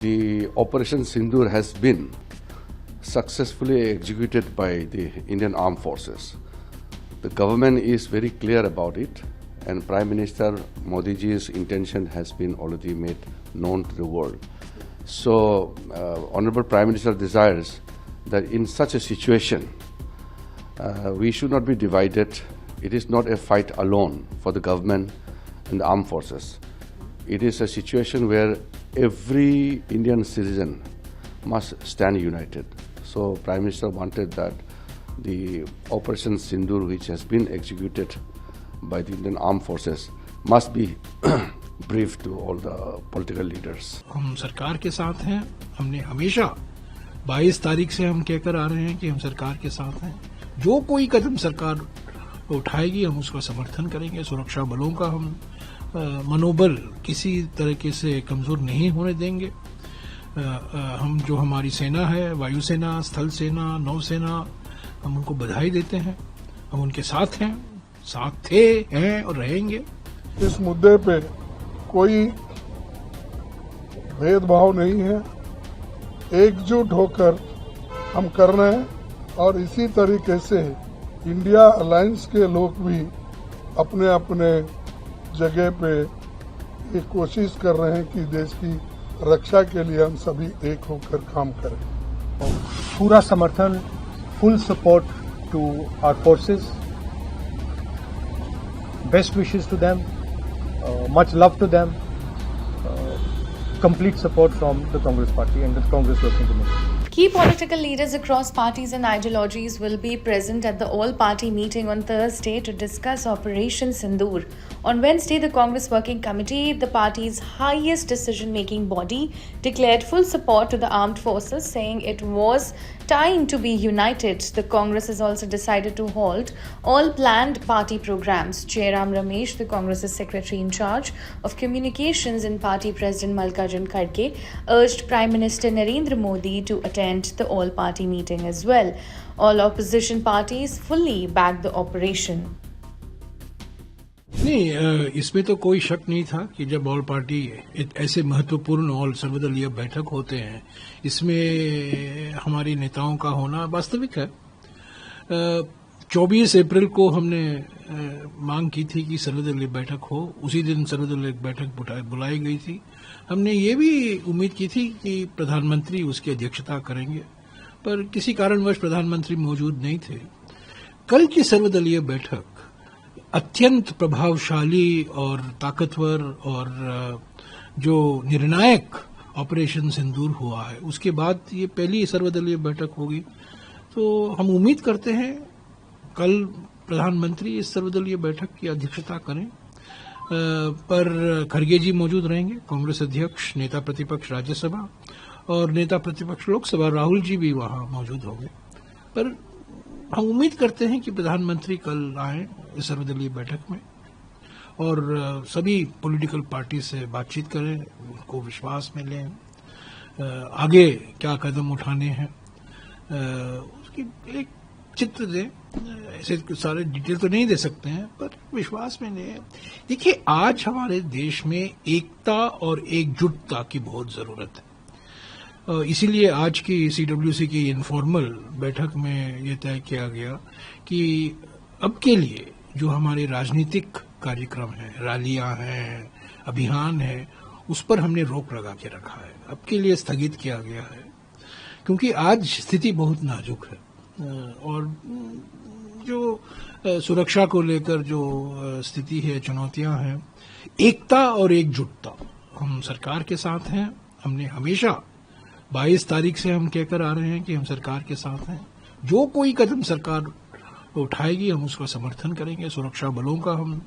The Operation Sindoor has been successfully executed by the Indian Armed Forces. The government is very clear about it, and Prime Minister Modi ji's intention has been already made known to the world. So, Honorable Prime Minister desires that in such a situation, we should not be divided. It is not a fight alone for the government and the armed forces. It is a situation where every Indian citizen must stand united. So Prime Minister wanted that the Operation Sindoor, which has been executed by the Indian Armed Forces, must be briefed to all the political leaders. हम सरकार के साथ हैं। हमने हमेशा 22 तारीख से हम कहकर आ रहे हैं कि हम सरकार के साथ हैं। जो कोई कदम सरकार उठाएगी हम उसका समर्थन करेंगे। सुरक्षा बलों का हम मनोबल किसी तरीके से कमजोर नहीं होने देंगे। हम जो हमारी सेना है, वायुसेना, स्थल सेना, नौसेना, हम उनको बधाई देते हैं। हम उनके साथ हैं, साथ थे, हैं और रहेंगे। इस मुद्दे पे कोई भेदभाव नहीं है। एकजुट होकर हम कर रहे हैं और इसी तरीके से इंडिया अलायंस के लोग भी अपने अपने जगह पे ये कोशिश कर रहे हैं कि देश की रक्षा के लिए हम सभी एक होकर काम करें। पूरा समर्थन, full support to our forces, best wishes to them, much love to them, complete support from the Congress party and the Congress working committee. Key political leaders across parties and ideologies will be present at the all-party meeting on Thursday to discuss Operation Sindoor. On Wednesday, the Congress Working Committee, the party's highest decision-making body, declared full support to the armed forces, saying it was time to be united. The Congress has also decided to halt all planned party programs. Jairam Ramesh, the Congress's secretary in charge of communications and party president Mallikarjun Kharge, urged Prime Minister Narendra Modi to attend the all-party meeting as well. All opposition parties fully backed the operation. नहीं, इसमें तो कोई शक नहीं था कि जब all party ऐसे महत्वपूर्ण ऑल सर्वदलीय बैठक होते हैं, इसमें हमारी नेताओं का होना वास्तविक है। 24 अप्रैल को हमने मांग की थी कि सर्वदलीय बैठक हो। उसी दिन सर्वदलीय बैठक बुलाई गई थी। हमने ये भी उम्मीद की थी कि प्रधानमंत्री उसकी अध्यक्षता करेंगे, पर किसी कारणवश प्रधानमंत्री मौजूद नहीं थे। कल की सर्वदलीय बैठक अत्यंत प्रभावशाली और ताकतवर और जो निर्णायक ऑपरेशन सिंदूर हुआ है, उसके बाद ये पहली सर्वदलीय बैठक होगी। तो हम उम्मीद करते हैं कल प्रधानमंत्री इस सर्वदलीय बैठक की अध्यक्षता करें, पर खड़गे जी मौजूद रहेंगे, कांग्रेस अध्यक्ष, नेता प्रतिपक्ष राज्यसभा और नेता प्रतिपक्ष लोकसभा राहुल जी भी वहां मौजूद होंगे। पर हम उम्मीद करते हैं कि प्रधानमंत्री कल आए इस सर्वदलीय बैठक में और सभी पॉलिटिकल पार्टी से बातचीत करें, उनको विश्वास में लें, आगे क्या कदम उठाने हैं उसकी एक चित्र दें। ऐसे सारे डिटेल तो नहीं दे सकते हैं, पर विश्वास में लें। देखिए, आज हमारे देश में एकता और एकजुटता की बहुत जरूरत है। इसीलिए आज की सीडब्ल्यूसी की इनफॉर्मल बैठक में ये तय किया गया कि अब के लिए जो हमारे राजनीतिक कार्यक्रम हैं, रैलियां हैं, अभियान है, उस पर हमने रोक लगा के रखा है। अब के लिए स्थगित किया गया है, क्योंकि आज स्थिति बहुत नाजुक है और जो सुरक्षा को लेकर जो स्थिति है, चुनौतियां हैं, एकता और एकजुटता, हम सरकार के साथ हैं। हमने हमेशा 22 तारीख से हम कहकर आ रहे हैं कि हम सरकार के साथ हैं। जो कोई कदम सरकार उठाएगी हम उसका समर्थन करेंगे। सुरक्षा बलों का हम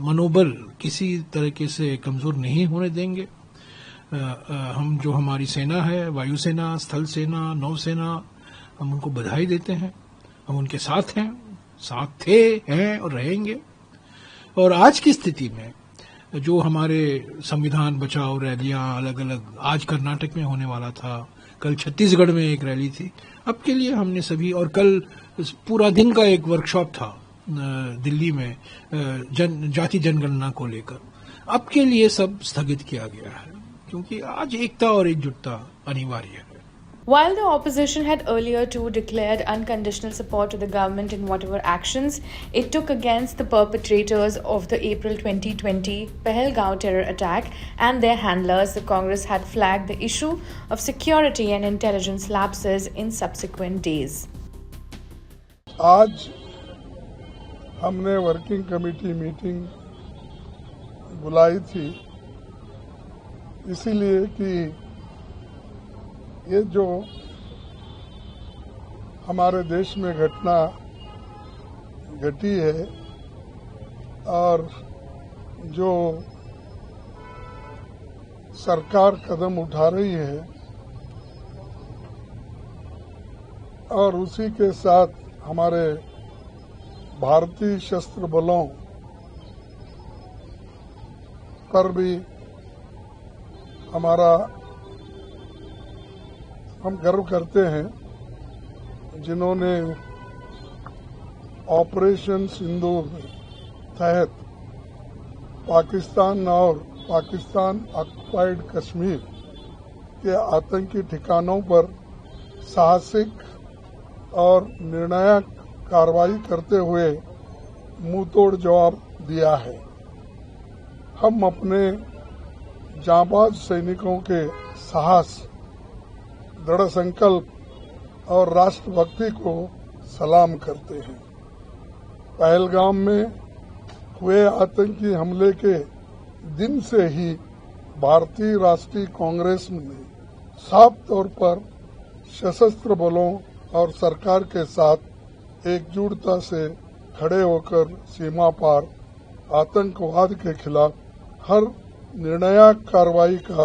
मनोबल किसी तरीके से कमजोर नहीं होने देंगे। हम जो हमारी सेना है, वायुसेना, स्थल सेना, नौसेना, हम उनको बधाई देते हैं। हम उनके साथ हैं, साथ थे, हैं और रहेंगे। और आज की स्थिति में जो हमारे संविधान बचाओ रैलियां अलग अलग, आज कर्नाटक में होने वाला था, कल छत्तीसगढ़ में एक रैली थी, अब के लिए हमने सभी, और कल पूरा दिन का एक वर्कशॉप था दिल्ली में जाति जनगणना को लेकर, अब के लिए सब स्थगित किया गया है। क्योंकि आज एकता और एकजुटता अनिवार्य है। While the opposition had earlier too declared unconditional support to the government in whatever actions it took against the perpetrators of the April 2020 Pahalgaon terror attack and their handlers, the Congress had flagged the issue of security and intelligence lapses in subsequent days. आज हमने working committee meeting बुलाई थी इसीलिए कि ये जो हमारे देश में घटना घटी है और जो सरकार कदम उठा रही है और उसी के साथ हमारे भारतीय सशस्त्र बलों पर भी हम गर्व करते हैं जिन्होंने ऑपरेशन सिंदूर तहत पाकिस्तान और पाकिस्तान ऑक्युपाइड कश्मीर के आतंकी ठिकानों पर साहसिक और निर्णायक कार्रवाई करते हुए मुंहतोड़ जवाब दिया है। हम अपने जांबाज सैनिकों के साहस, दृढ़ संकल्प और राष्ट्रभक्ति को सलाम करते हैं। पहलगाम में हुए आतंकी हमले के दिन से ही भारतीय राष्ट्रीय कांग्रेस ने साफ तौर पर सशस्त्र बलों और सरकार के साथ एकजुटता से खड़े होकर सीमा पार आतंकवाद के खिलाफ हर निर्णायक कार्रवाई का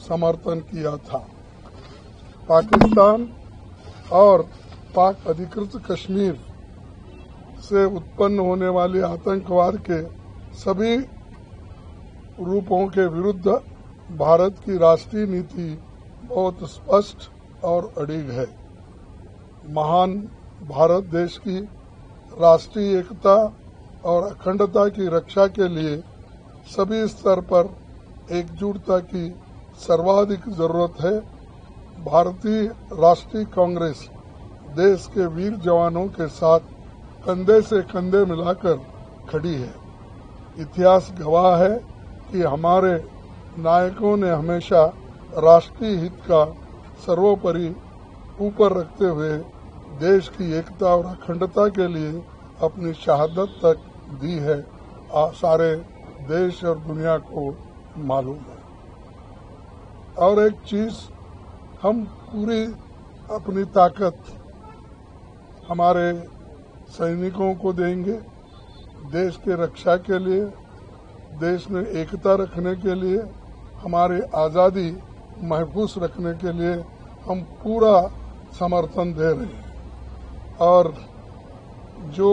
समर्थन किया था। पाकिस्तान और पाक अधिकृत कश्मीर से उत्पन्न होने वाले आतंकवाद के सभी रूपों के विरुद्ध भारत की राष्ट्रीय नीति बहुत स्पष्ट और अडिग है। महान भारत देश की राष्ट्रीय एकता और अखंडता की रक्षा के लिए सभी स्तर पर एकजुटता की सर्वाधिक जरूरत है। भारतीय राष्ट्रीय कांग्रेस देश के वीर जवानों के साथ कंधे से कंधे मिलाकर खड़ी है। इतिहास गवाह है कि हमारे नायकों ने हमेशा राष्ट्रीय हित का सर्वोपरि ऊपर रखते हुए देश की एकता और अखंडता के लिए अपनी शहादत तक दी है। सारे देश और दुनिया को मालूम है। और एक चीज, हम पूरी अपनी ताकत हमारे सैनिकों को देंगे। देश के रक्षा के लिए, देश में एकता रखने के लिए, हमारी आज़ादी महफूज रखने के लिए हम पूरा समर्थन दे रहे हैं। और जो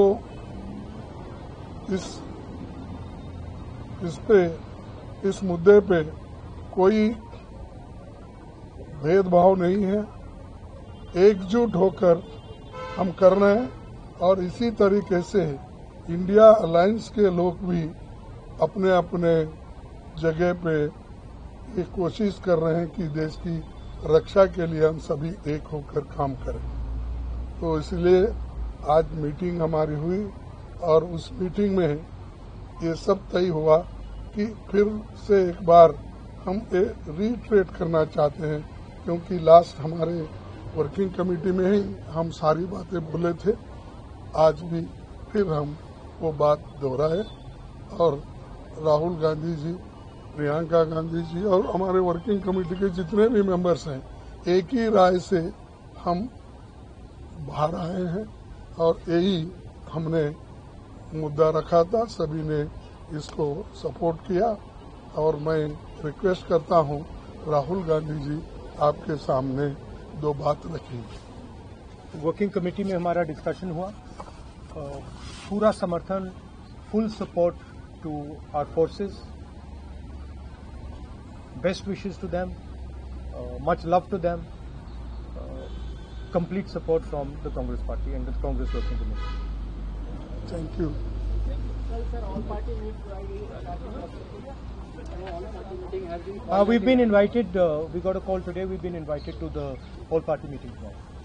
इस मुद्दे पे कोई भेदभाव नहीं है, एकजुट होकर हम कर रहे हैं। और इसी तरीके से इंडिया अलायंस के लोग भी अपने अपने जगह पे ये कोशिश कर रहे हैं कि देश की रक्षा के लिए हम सभी एक होकर काम करें। तो इसलिए आज मीटिंग हमारी हुई और उस मीटिंग में ये सब तय हुआ कि फिर से एक बार हम रीट्रेट करना चाहते हैं, क्योंकि लास्ट हमारे वर्किंग कमेटी में ही हम सारी बातें बोले थे। आज भी फिर हम वो बात दोहराए और राहुल गांधी जी, प्रियंका गांधी जी और हमारे वर्किंग कमेटी के जितने भी मेंबर्स हैं, एक ही राय से हम बाहर आए हैं और यही हमने मुद्दा रखा था। सभी ने इसको सपोर्ट किया और मैं रिक्वेस्ट करता हूं राहुल गांधी जी आपके सामने दो बात रखेंगे। वर्किंग कमेटी में हमारा डिस्कशन हुआ, पूरा समर्थन, full support to our forces, best wishes to them, much love to them, complete support from the Congress party and the Congress working committee. Thank you. Sir, all party meet Friday. We've been invited. We got a call today. We've been invited to the all-party meeting tomorrow.